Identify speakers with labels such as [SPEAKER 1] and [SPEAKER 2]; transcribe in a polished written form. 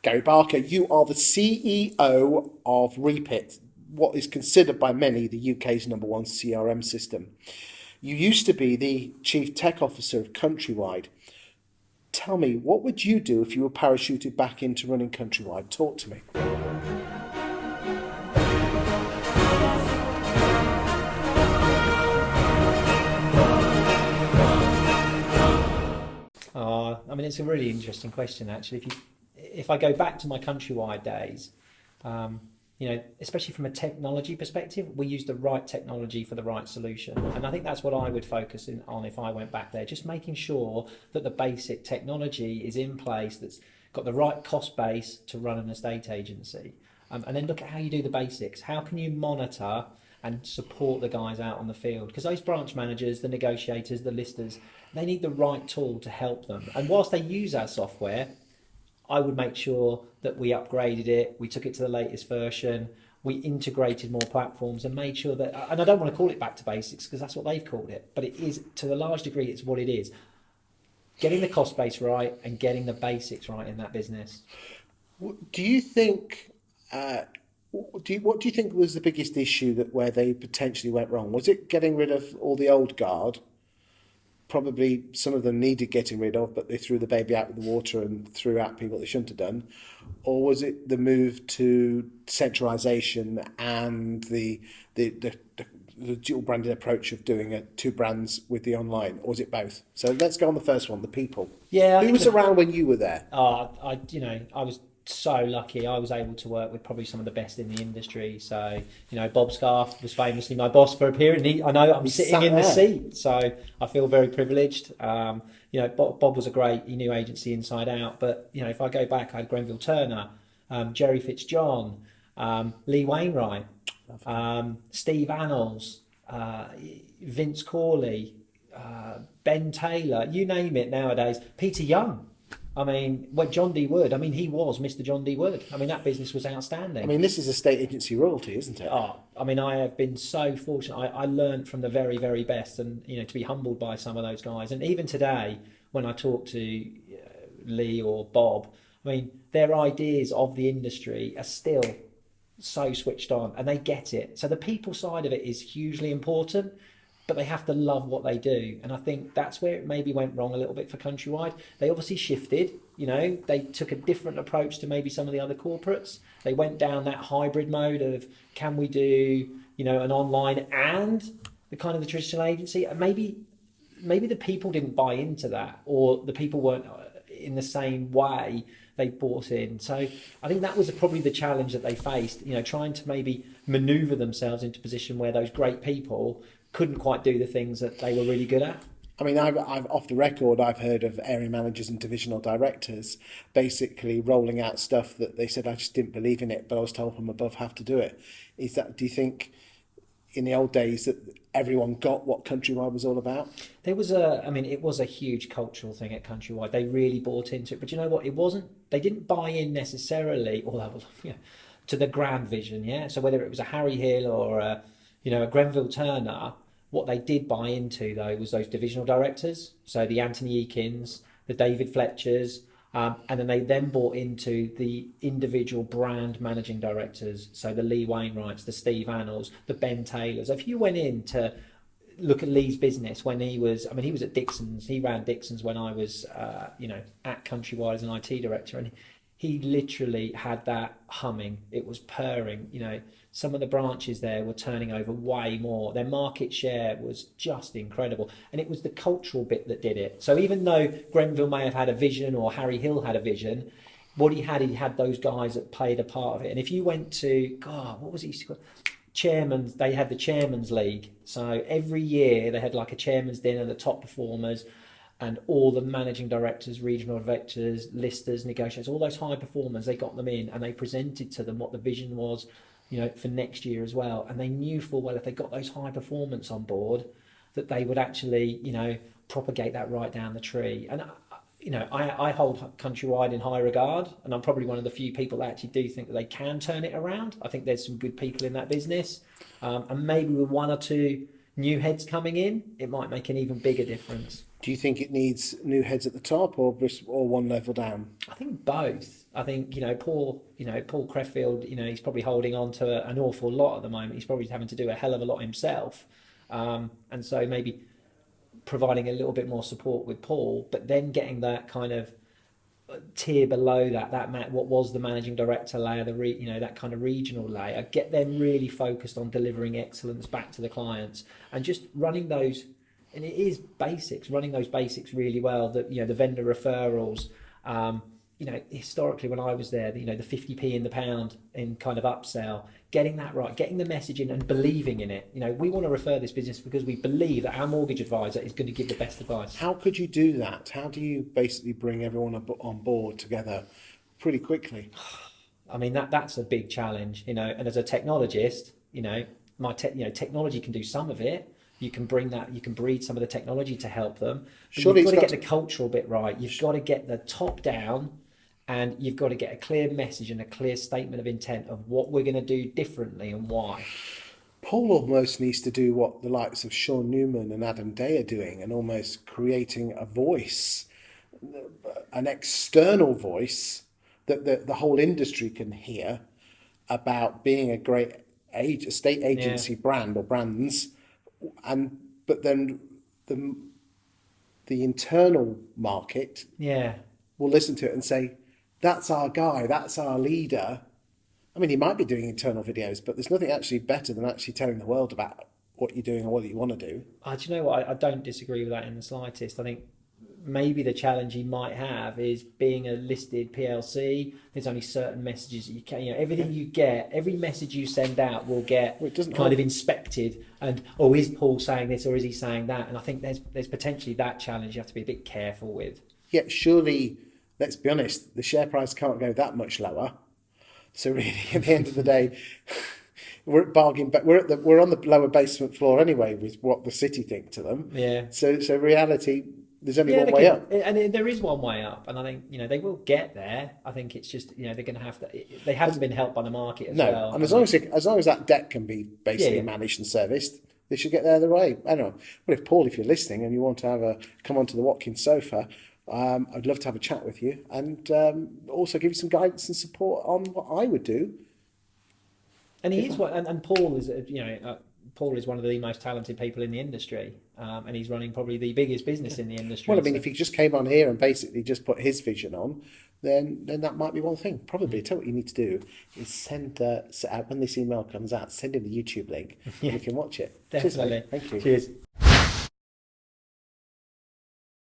[SPEAKER 1] Gary Barker, you are the CEO of Reapit, what is considered by many the UK's #1 CRM system. You used to be the Chief Tech Officer of Countrywide. Tell me, what would you do if you were parachuted back into running Countrywide? Talk to me.
[SPEAKER 2] I mean, it's a really interesting question, actually. If I go back to my Countrywide days, especially from a technology perspective, we use the right technology for the right solution. And I think that's what I would focus on if I went back there, just making sure that the basic technology is in place, that's got the right cost base to run an estate agency. And then look at how you do the basics. How can you monitor and support the guys out on the field? Because those branch managers, the negotiators, the listers, they need the right tool to help them. And whilst they use our software, I would make sure that we upgraded it, we took it to the latest version, we integrated more platforms and made sure that, and I don't want to call it back to basics because that's what they've called it, but it is, to a large degree, it's what it is. Getting the cost base right and getting the basics right in that business.
[SPEAKER 1] Do you think, what do you think was the biggest issue where they potentially went wrong? Was it getting rid of all the old guard? Probably some of them needed getting rid of, but they threw the baby out with the water and threw out people they shouldn't have done. Or was it the move to centralisation and the dual branded approach of doing two brands with the online? Or was it both? So let's go on the first one, the people.
[SPEAKER 2] Yeah.
[SPEAKER 1] Who was around when you were there?
[SPEAKER 2] I was so lucky. I was able to work with probably some of the best in the industry. So, Bob Scarf was famously my boss for a period. I know I'm sitting in the seat, so I feel very privileged. Bob was a great, he knew agency inside out. But, if I go back, I had Grenville Turner, Jerry Fitzjohn, Lee Wainwright, Steve Annals, Vince Corley, Ben Taylor, you name it nowadays, Peter Young. John D. Wood, he was Mr. John D. Wood. That business was outstanding.
[SPEAKER 1] This is estate agency royalty, isn't it?
[SPEAKER 2] I have been so fortunate. I learned from the very, very best and, to be humbled by some of those guys. And even today, when I talk to Lee or Bob, their ideas of the industry are still so switched on and they get it. So the people side of it is hugely important, but they have to love what they do. And I think that's where it maybe went wrong a little bit for Countrywide. They obviously shifted, they took a different approach to maybe some of the other corporates. They went down that hybrid mode of, can we do, an online and the kind of the traditional agency? And maybe the people didn't buy into that, or the people weren't in the same way they bought in. So I think that was probably the challenge that they faced, trying to maybe maneuver themselves into a position where those great people couldn't quite do the things that they were really good at.
[SPEAKER 1] I've off the record, I've heard of area managers and divisional directors basically rolling out stuff that they said, I just didn't believe in it, but I was told from above have to do it. Do you think in the old days that everyone got what Countrywide was all about?
[SPEAKER 2] There was it was a huge cultural thing at Countrywide. They really bought into it, but you know what? They didn't buy in necessarily, to the grand vision, yeah? So whether it was a Harry Hill or a Grenville Turner, what they did buy into, though, was those divisional directors. So the Anthony Eakins, the David Fletchers, and then they bought into the individual brand managing directors. So the Lee Wainwrights, the Steve Annals, the Ben Taylors. If you went in to look at Lee's business when he was at Dixon's. He ran Dixon's when I was, at Countrywide as an IT director. And he literally had that humming. It was purring, Some of the branches there were turning over way more. Their market share was just incredible. And it was the cultural bit that did it. So even though Grenville may have had a vision or Harry Hill had a vision, what he had those guys that played a part of it. And if you went to, what was it used to call? Chairman's, they had the Chairman's League. So every year they had like a chairman's dinner, the top performers, and all the managing directors, regional directors, listers, negotiators, all those high performers, they got them in and they presented to them what the vision was, for next year as well. And they knew full well if they got those high performance on board, that they would actually, propagate that right down the tree. And, I hold Countrywide in high regard, and I'm probably one of the few people that actually do think that they can turn it around. I think there's some good people in that business. And maybe with one or two, new heads coming in, it might make an even bigger difference.
[SPEAKER 1] Do you think it needs new heads at the top or one level down?
[SPEAKER 2] I think both. I think Paul Creffield. He's probably holding on to an awful lot at the moment. He's probably having to do a hell of a lot himself, and so maybe providing a little bit more support with Paul, but then getting that kind of tier below what was the managing director layer, that kind of regional layer, get them really focused on delivering excellence back to the clients and just running those. And it is basics, running those basics really well. That the vendor referrals. Historically when I was there, the 50p in the pound in kind of upsell, getting that right, getting the message in and believing in it. We want to refer this business because we believe that our mortgage advisor is going to give the best advice.
[SPEAKER 1] How could you do that? How do you basically bring everyone on board together pretty quickly?
[SPEAKER 2] I mean, that's a big challenge, and as a technologist, technology can do some of it. You can breed some of the technology to help them. But
[SPEAKER 1] Surely
[SPEAKER 2] you've got to get the cultural bit right. You've got to get the top down, and you've got to get a clear message and a clear statement of intent of what we're going to do differently and why.
[SPEAKER 1] Paul almost needs to do what the likes of Sean Newman and Adam Day are doing, and almost creating a voice, an external voice that the whole industry can hear about being a great estate agency brand or brands, but then the internal market will listen to it and say, that's our guy, that's our leader. I mean, he might be doing internal videos, but there's nothing actually better than actually telling the world about what you're doing and what you want to do.
[SPEAKER 2] Do you know what? I don't disagree with that in the slightest. I think maybe the challenge he might have is being a listed PLC. There's only certain messages that you can, everything you get, every message you send out will get kind of inspected. And, is Paul saying this or is he saying that? And I think there's potentially that challenge you have to be a bit careful with.
[SPEAKER 1] Yeah, surely, let's be honest, the share price can't go that much lower. So really, at the end of the day, we're at bargain, but we're on the lower basement floor anyway with what the city think to them.
[SPEAKER 2] Yeah.
[SPEAKER 1] So reality, there's only one way up.
[SPEAKER 2] And there is one way up, and I think they will get there. I think it's just they're going to have to. They haven't been helped by the market as well.
[SPEAKER 1] And as long as that debt can be basically managed and serviced, they should get there the way. I don't know. Well, if you're listening and you want to come onto the WatkinSofa, I'd love to have a chat with you and also give you some guidance and support on what I would do.
[SPEAKER 2] And and Paul is Paul is one of the most talented people in the industry, and he's running probably the biggest business in the industry.
[SPEAKER 1] Well, I mean, if he just came on here and basically just put his vision on, then that might be one thing. Probably, tell what you need to do is send when this email comes out, send him the YouTube link, and you can watch it.
[SPEAKER 2] Definitely.
[SPEAKER 1] Cheers, thank you.
[SPEAKER 2] Cheers.